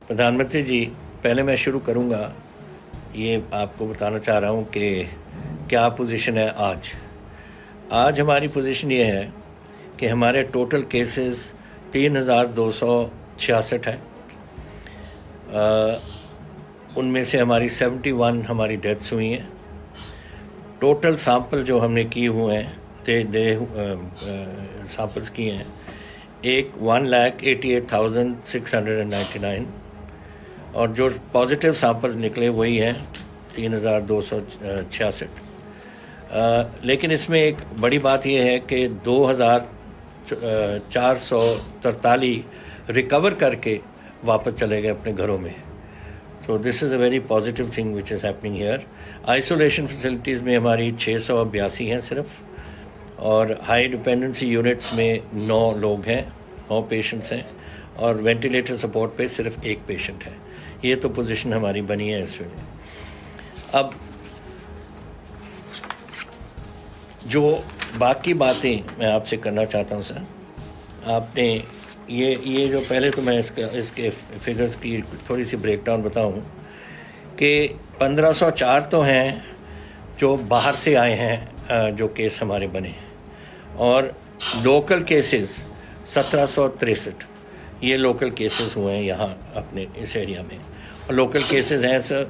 प्रधानमंत्री जी, पहले मैं शुरू करूंगा, ये आपको बताना चाह रहा हूं कि क्या पोजीशन है आज हमारी पोजीशन ये है कि हमारे टोटल केसेस 3,266 हैं। उनमें से हमारी 71 हमारी डेथ्स हुई हैं। टोटल सैंपल जो हमने किए हुए हैं सैंपल्स किए हैं 1,88,699 और जो पॉजिटिव सैंपल्स निकले वही हैं 3,266। लेकिन इसमें एक बड़ी बात यह है कि 2,443 रिकवर करके वापस चले गए अपने घरों में। सो this is a very positive thing which is happening here. Isolation facilities में हमारी 682 हैं सिर्फ, और हाई डिपेंडेंसी यूनिट्स में 9 लोग हैं, 9 पेशेंट्स हैं, और वेंटिलेटर सपोर्ट पे सिर्फ 1 पेशेंट है। ये तो पोजीशन हमारी बनी है इस वक्त। अब जो बाकी बातें मैं आपसे करना चाहता हूँ सर, आपने ये जो पहले तो मैं इसके फिगर्स की थोड़ी सी ब्रेकडाउन बताऊँ कि 1504 तो हैं जो बाहर से आए हैं, जो केस हमारे बने, और लोकल केसेस 1763 ये लोकल केसेस हुए हैं यहाँ अपने इस एरिया में। और लोकल केसेस हैं सर,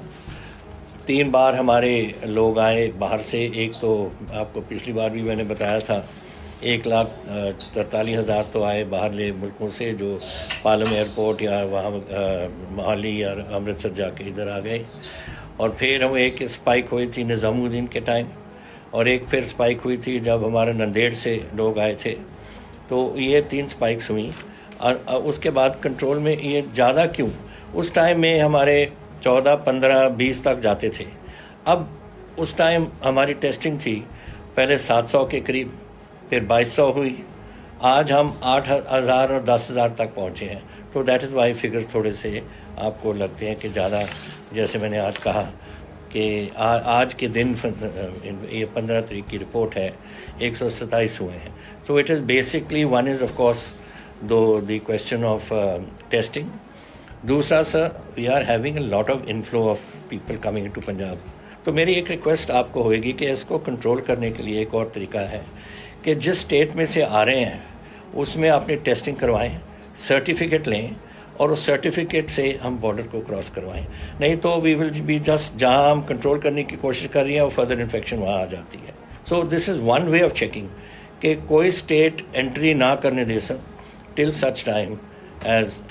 3 बार हमारे लोग आए बाहर से। एक तो आपको पिछली बार भी मैंने बताया था 1,43,000 तो आए बाहरले मुल्कों से, जो पालम एयरपोर्ट या वहाँ मोहाली या अमृतसर जाके इधर आ गए। और फिर हम एक स्पाइक हुई थी निज़ामुद्दीन के टाइम, और एक फिर स्पाइक हुई थी जब हमारे नंदेड़ से लोग आए थे। तो ये 3 स्पाइक्स हुई, और उसके बाद कंट्रोल में ये ज़्यादा क्यों, उस टाइम में हमारे 14, 15, 20 तक जाते थे। अब उस टाइम हमारी टेस्टिंग थी पहले 700 के करीब, फिर 2200 हुई, आज हम 8,000 और 10,000 तक पहुँचे हैं। तो दैट इज़ वाई फिगर्स थोड़े से आपको लगते हैं कि ज़्यादा, जैसे मैंने आज कहा कि आज के दिन ये 15 तारीख की रिपोर्ट है 127 हुए हैं। So it is basically one is of course the question of testing. दूसरा sir, we are having a lot of inflow of people coming to Punjab. तो मेरी एक रिक्वेस्ट आपको होएगी कि इसको कंट्रोल करने के लिए एक और तरीका है कि जिस स्टेट में से आ रहे हैं उसमें अपनी टेस्टिंग करवाएं, सर्टिफिकेट लें, और उस सर्टिफिकेट से हम बॉर्डर को क्रॉस करवाएं। नहीं तो वी विल बी जस्ट, जहां हम कंट्रोल करने की कोशिश कर रही हैं वो फर्दर इन्फेक्शन वहाँ आ जाती है। So this is one way of checking कि कोई स्टेट एंट्री ना करने दे sir till such time as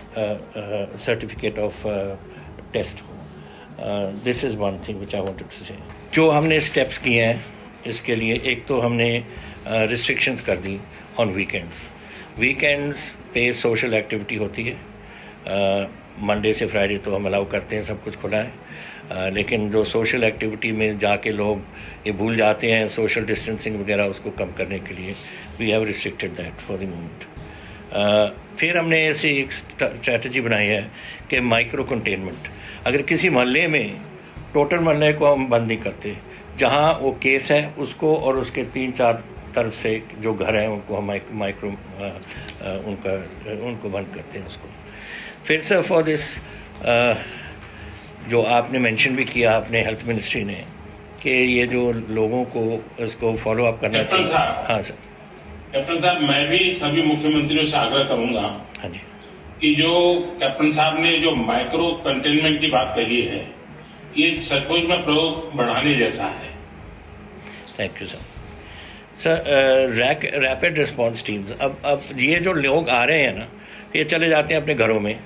certificate of test हो। This is one thing which I wanted to say. जो हमने स्टेप्स किए हैं इसके लिए, एक तो हमने रिस्ट्रिक्शंस कर दी ऑन वीकेंड्स पे सोशल एक्टिविटी होती है। मंडे से फ्राइडे तो हम अलाउ करते हैं, सब कुछ खुला है, लेकिन जो सोशल एक्टिविटी में जाके लोग ये भूल जाते हैं सोशल डिस्टेंसिंग वगैरह, उसको कम करने के लिए we have restricted that for the moment. फिर हमने ऐसी एक स्ट्रैटेजी बनाई है कि माइक्रो कंटेनमेंट। अगर किसी मोहल्ले में, टोटल मोहल्ले को हम बंद नहीं करते, जहाँ वो केस है उसको और उसके 3-4 तरफ से जो घर हैं उनको हम माइक्रो उनको बंद करते हैं उसको। फिर से फॉर दिस जो आपने मेंशन भी किया अपने हेल्थ मिनिस्ट्री ने कि ये जो लोगों को इसको फॉलो अप करना चाहिए। हाँ सर। कैप्टन साहब, मैं भी सभी मुख्यमंत्रियों से आग्रह करूंगा, हाँ जी, कि जो कैप्टन साहब ने जो माइक्रो कंटेनमेंट की बात कही है, ये सचमुच में प्रयोग बढ़ाने जैसा है। Thank you sir. Sir, rapid response teams, अब ये जो लोग आ रहे हैं ना, ये चले जाते हैं अपने घरों में,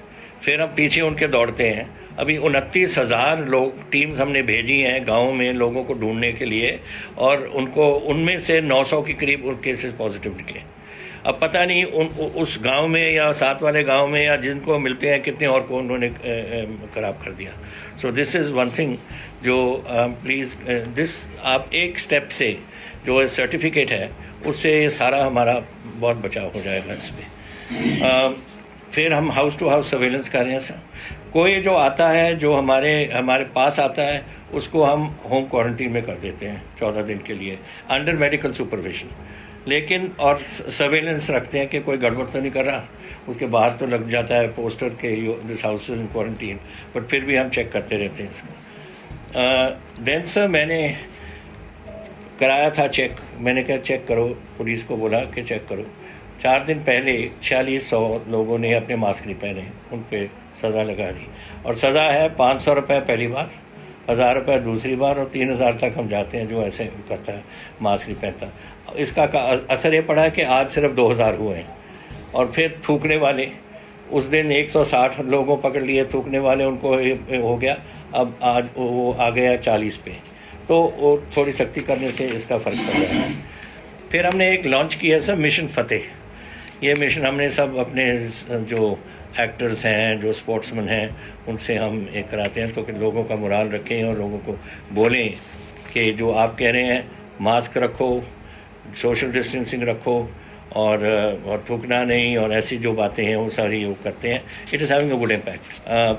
फिर हम पीछे उनके दौड़ते हैं। अभी 29,000 लोग टीम्स हमने भेजी हैं गाँव में लोगों को ढूंढने के लिए, और उनमें से 900 के करीब केसेस पॉजिटिव निकले। अब पता नहीं उस गांव में या साथ वाले गांव में या जिनको मिलते हैं कितने और को उन्होंने खराब कर दिया। सो दिस इज़ वन थिंग जो प्लीज़ दिस आप एक स्टेप से जो सर्टिफिकेट है उससे ये सारा हमारा बहुत बचाव हो जाएगा इसमें। फिर हम हाउस टू हाउस सर्वेलेंस कर रहे हैं सर। कोई जो आता है, जो हमारे पास आता है, उसको हम होम क्वारंटीन में कर देते हैं 14 दिन के लिए अंडर मेडिकल सुपरविजन। लेकिन और सर्वेलेंस रखते हैं कि कोई गड़बड़ तो नहीं कर रहा, उसके बाहर तो लग जाता है पोस्टर के this house is in quarantine, but फिर भी हम चेक करते रहते हैं इसका। देन सर मैंने कराया था चेक, मैंने कहा चेक करो, पुलिस को बोला कि चेक करो। 4 दिन पहले 4600 लोगों ने अपने मास्क नहीं पहने, उन पर सज़ा लगा दी, और सज़ा है 500 रुपये पहली बार, 1000 रुपये दूसरी बार, और 3000 तक हम जाते हैं जो ऐसे करता है मास्क नहीं पहनता। इसका असर ये पड़ा है कि आज सिर्फ 2000 हुए हैं। और फिर थूकने वाले, उस दिन 160 लोगों पकड़ लिए थूकने वाले, उनको हो गया, अब आज वो आ गया 40 पे, तो वो थोड़ी सख्ती करने से इसका फ़र्क पड़ रहा है। फिर हमने एक लॉन्च किया सर मिशन फ़तेह। ये मिशन हमने सब अपने जो एक्टर्स हैं, जो स्पोर्ट्समैन हैं, उनसे हम एक कराते हैं, तो कि लोगों का मोराल रखें और लोगों को बोलें कि जो आप कह रहे हैं मास्क रखो, सोशल डिस्टेंसिंग रखो, और थूकना नहीं, और ऐसी जो बातें हैं वो सारी वो करते हैं। It is having a good impact.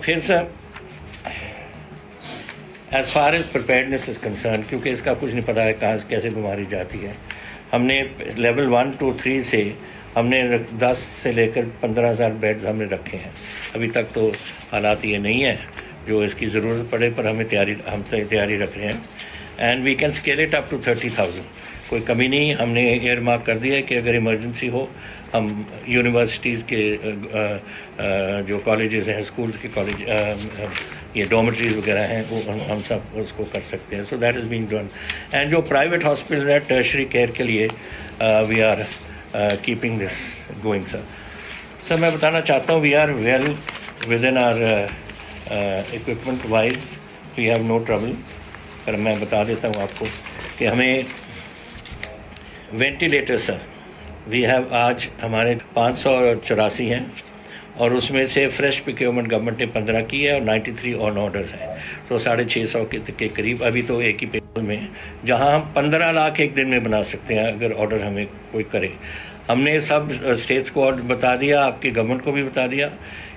फिर sir as far as preparedness is concern, क्योंकि इसका कुछ नहीं पता है कहाँ से कैसे बीमारी जाती है, हमने लेवल 1 to 3 से हमने 10 से लेकर 15,000 बेड्स हमने रखे हैं। अभी तक तो हालात ये नहीं है, जो इसकी ज़रूरत पड़े पर हम तैयारी रख रहे हैं, and we can scale it up to 30,000। कोई कमी नहीं, हमने एयर मार्क कर दिया है कि अगर इमरजेंसी हो हम यूनिवर्सिटीज़ के जो कॉलेजेस हैं, स्कूल्स के कॉलेज, ये डॉर्मेटरीज वगैरह हैं, वो हम सब उसको कर सकते हैं। So that is being done. And जो प्राइवेट हॉस्पिटल है टर्शरी केयर के लिए we are keeping this going sir मैं बताना चाहता हूँ we are well within our equipment wise, we have no trouble. पर मैं बता देता हूँ आपको कि हमें वेंटिलेटर सर वी हैव, आज हमारे 584 हैं, और उसमें से फ्रेश प्रोक्योरमेंट गवर्नमेंट ने 15 की है और 93 ऑन ऑर्डर्स हैं, तो 650 के करीब अभी तो एक ही पेपर में है, जहां हम 15 लाख एक दिन में बना सकते हैं अगर ऑर्डर हमें कोई करे। हमने सब स्टेट्स को बता दिया, आपकी गवर्नमेंट को भी बता दिया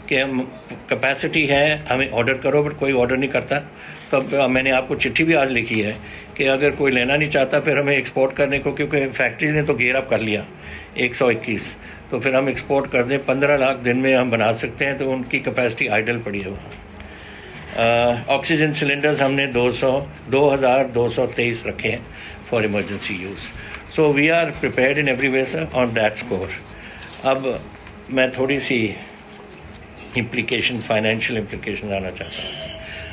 कि हम कैपेसिटी है, हमें ऑर्डर करो, बट कोई ऑर्डर नहीं करता। तो अब मैंने आपको चिट्ठी भी आज लिखी है कि अगर कोई लेना नहीं चाहता फिर हमें एक्सपोर्ट करने को, क्योंकि फैक्ट्रीज ने तो गेयर अप कर लिया 121, तो फिर हम एक्सपोर्ट कर दें, 15 लाख दिन में हम बना सकते हैं, तो उनकी कैपेसिटी आइडल पड़ी है वहाँ। ऑक्सीजन सिलेंडर्स हमने 2223 रखे हैं for emergency use. So we are prepared in every way sir on that score. अब मैं थोड़ी सी फाइनेंशियल इम्प्लीकेशन आना चाहता हूँ।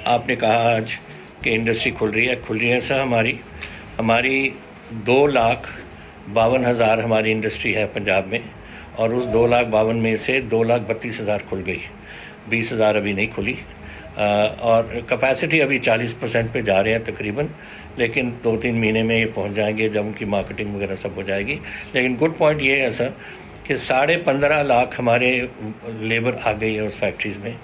आपने कहा आज कि इंडस्ट्री खुल रही है सर। हमारी 2,52,000 हमारी इंडस्ट्री है पंजाब में, और उस 2,52,000 में से 2,32,000 खुल गई, 20,000 अभी नहीं खुली, और कैपेसिटी अभी 40% पे जा रहे हैं तकरीबन, लेकिन 2-3 महीने में ये पहुंच जाएंगे जब उनकी मार्केटिंग वगैरह सब हो जाएगी। लेकिन गुड पॉइंट ये है सर कि 15.5 लाख हमारे लेबर आ गई है उस फैक्ट्रीज़ में,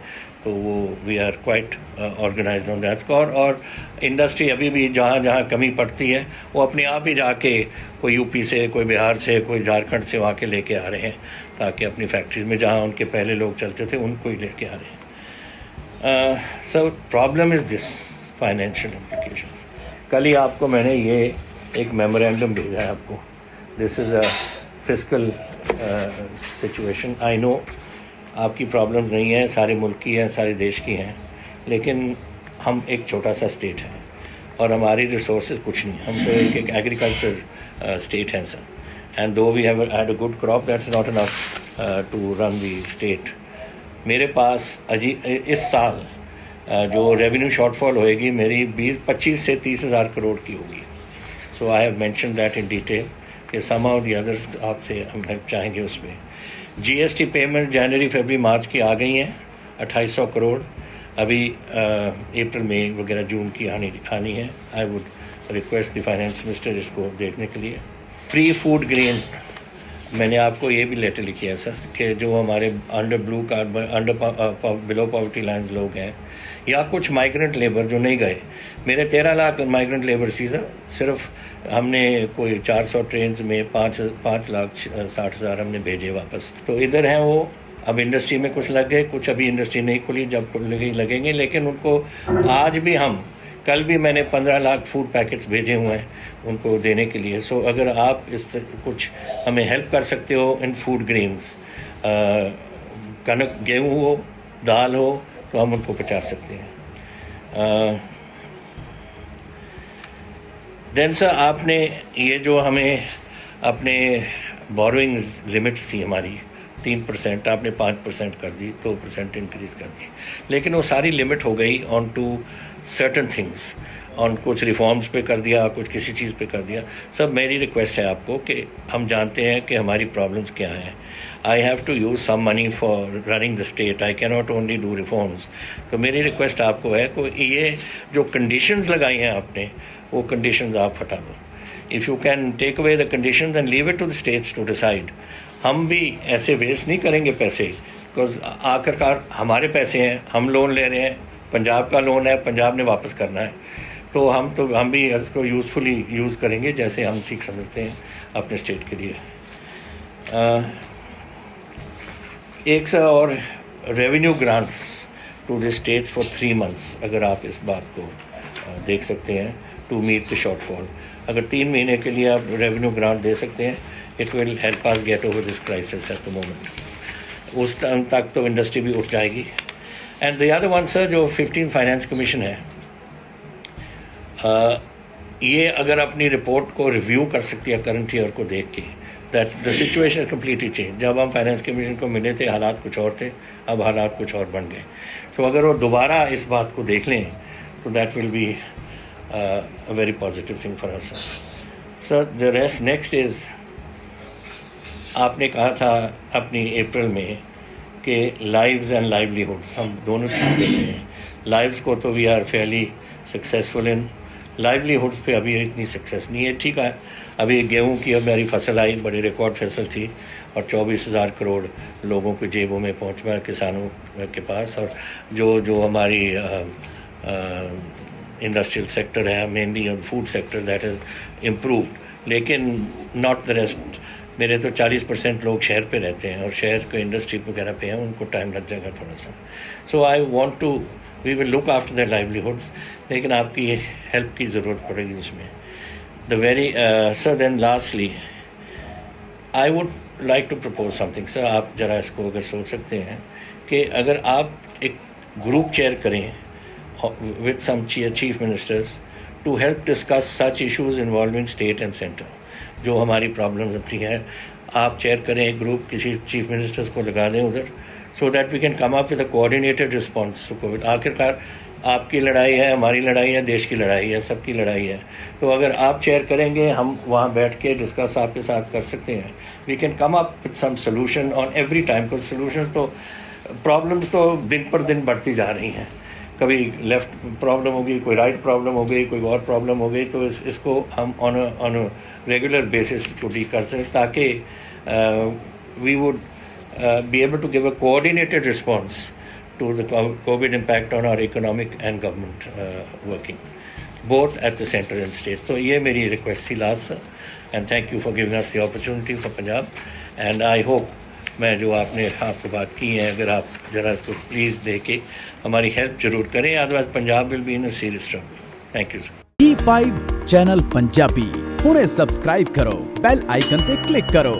तो वो we are quite organised on that score. और इंडस्ट्री अभी भी जहाँ जहाँ कमी पड़ती है वो अपने आप ही जाके कोई यूपी से, कोई बिहार से, कोई झारखंड से वहाँ के लेके आ रहे हैं, ताकि अपनी फैक्ट्रीज में जहाँ उनके पहले लोग चलते थे उनको ही लेके आ रहे हैं। So problem is this financial implications. कल ही आपको मैंने ये एक मेमोरेंडम भेजा है आपको, this is a fiscal situation. I know आपकी प्रॉब्लम्स नहीं है, सारे मुल्क की हैं, सारे देश की हैं, लेकिन हम एक छोटा सा स्टेट है और हमारी रिसोर्सेज कुछ नहीं, हम तो एक एग्रीकल्चर स्टेट हैं sir, and though we have had a good crop that's not enough to run the state. मेरे पास इस साल जो रेवेन्यू शॉर्टफॉल होएगी मेरी 25 से 30 हज़ार करोड़ की होगी। So I have mention that in detail कि सम ऑफ द अदर्स आपसे हम हेल्प चाहेंगे उसमें। जीएसटी पेमेंट जनवरी फरवरी मार्च की आ गई हैं 2800 करोड़, अभी अप्रैल मई वगैरह जून की आनी है। I would request the finance minister इसको देखने के लिए। फ्री फूड ग्रेन मैंने आपको ये भी लेटर लिखी है सर कि जो हमारे under blue card below poverty lines लोग हैं या कुछ माइग्रेंट लेबर जो नहीं गए, मेरे 13 लाख माइग्रेंट लेबर सीजन सिर्फ हमने कोई 400 ट्रेन में 5,60,000 हमने भेजे वापस। तो इधर हैं वो, अब इंडस्ट्री में कुछ लग गए, कुछ अभी इंडस्ट्री नहीं खुली, जब खुलेगी लगेंगे, लेकिन उनको आज भी हम कल भी मैंने 15 लाख फूड पैकेट्स भेजे हुए हैं उनको देने के लिए। सो अगर आप कुछ हमें हेल्प कर सकते हो इन फूड ग्रेन्स, कनक गेहूँ हो, दाल हो, तो हम उनको पहुँचा सकते हैं। देन सर, आपने ये जो हमें अपने बोरोइंग लिमिट्स थी हमारी 3%, आपने 5% कर दी, 2% इंक्रीज़ कर दी, लेकिन वो सारी लिमिट हो गई on to certain things, on कुछ रिफॉर्म्स पे कर दिया, कुछ किसी चीज़ पे कर दिया। सब मेरी रिक्वेस्ट है आपको कि हम जानते हैं कि हमारी प्रॉब्लम्स क्या हैं। I have to use some money for running the state, I can not only do reforms. तो मेरी रिक्वेस्ट आपको है कि ये जो कंडीशंस लगाई हैं आपने, वो कंडीशंस आप हटा दो। If you can take away the conditions and leave it to the states to decide. हम भी ऐसे वेस्ट नहीं करेंगे पैसे, बिकॉज आखिरकार हमारे पैसे हैं, हम लोन ले रहे हैं, पंजाब का लोन है, पंजाब ने वापस करना है, तो हम भी इसको यूज़फुली यूज़ करेंगे जैसे हम ठीक समझते हैं अपने स्टेट के लिए। एक सा और revenue grants to the state for 3 months, अगर आप इस बात को देख सकते हैं, टू मीट द शॉर्टफॉल। अगर 3 महीने के लिए आप रेवेन्यू ग्रांट दे सकते हैं, it will help us get over this crisis at the moment. उस टाइम तक तो इंडस्ट्री भी उठ जाएगी। And the other one sir, जो 15 फाइनेंस कमीशन है, ये अगर अपनी रिपोर्ट को रिव्यू कर सकती है करंट ईयर को देख के, that the situation completely change. जब हम फाइनेंस कमीशन को मिले थे हालात कुछ और थे, अब हालात कुछ और बन गए। तो अगर वो दोबारा इस बात को देख लें तो that will be a very positive thing for us. Sir, the rest next is, आपने कहा था अपनी अप्रैल में कि लाइव्स एंड लाइवलीहुड्स हम दोनों चीज़ देते हैं। लाइव्स को तो we are fairly successful in, livelihoods पे अभी इतनी सक्सेस नहीं है। ठीक है, अभी गेहूं की हमारी फसल आई, बड़ी रिकॉर्ड फसल थी, और 24,000 करोड़ लोगों के जेबों में पहुँच गया, किसानों के पास। और जो हमारी इंडस्ट्रियल सेक्टर है, mainly on food sector, that is improved, लेकिन नॉट द रेस्ट। मेरे तो 40% लोग शहर पे रहते हैं, और शहर के इंडस्ट्री वगैरह पे हैं, उनको टाइम लग जाएगा थोड़ा सा। So I want to, we will look after their livelihoods, लेकिन आपकी हेल्प की ज़रूरत पड़ेगी उसमें। The very sir, then lastly I would like to propose something. Sir, आप ज़रा इसको अगर सोच सकते हैं कि अगर आप एक ग्रुप चेयर करें with some chief ministers to help discuss such issues involving state and center, जो हमारी प्रॉब्लम्स अपनी हैं, आप चेयर करें एक ग्रुप, किसी चीफ मिनिस्टर्स को लगा दें उधर, so that we can come up with a coordinated response to COVID. आखिरकार आपकी लड़ाई है, हमारी लड़ाई है, देश की लड़ाई है, सबकी लड़ाई है। तो अगर आप चेयर करेंगे, हम वहाँ बैठ के डिस्कस आपके साथ कर सकते हैं। We can come up with some solution on every time, कुछ सोल्यूशन तो, प्रॉब्लम्स तो दिन पर दिन बढ़ती जा रही हैं। कभी लेफ्ट प्रॉब्लम होगी, कोई राइट प्रॉब्लम हो गई, कोई और प्रॉब्लम हो गई, तो इसको हम ऑन अ रेगुलर बेसिस को डील कर सकें, ताकि we would be able to give a coordinated response to the COVID impact on our economic and government working both at the centre and state. तो ये मेरी रिक्वेस्ट थी last sir, and thank you for giving us the opportunity for Punjab. And I hope, मैं जो आपको बात की है, अगर आप ज़रा इसको प्लीज़ दे के हमारी हेल्प जरूर करें, otherwise Punjab will be in a serious trouble. Thank you sir. E5 channel Punjabi हुणे सब्सक्राइब करो, बेल आइकन पे क्लिक करो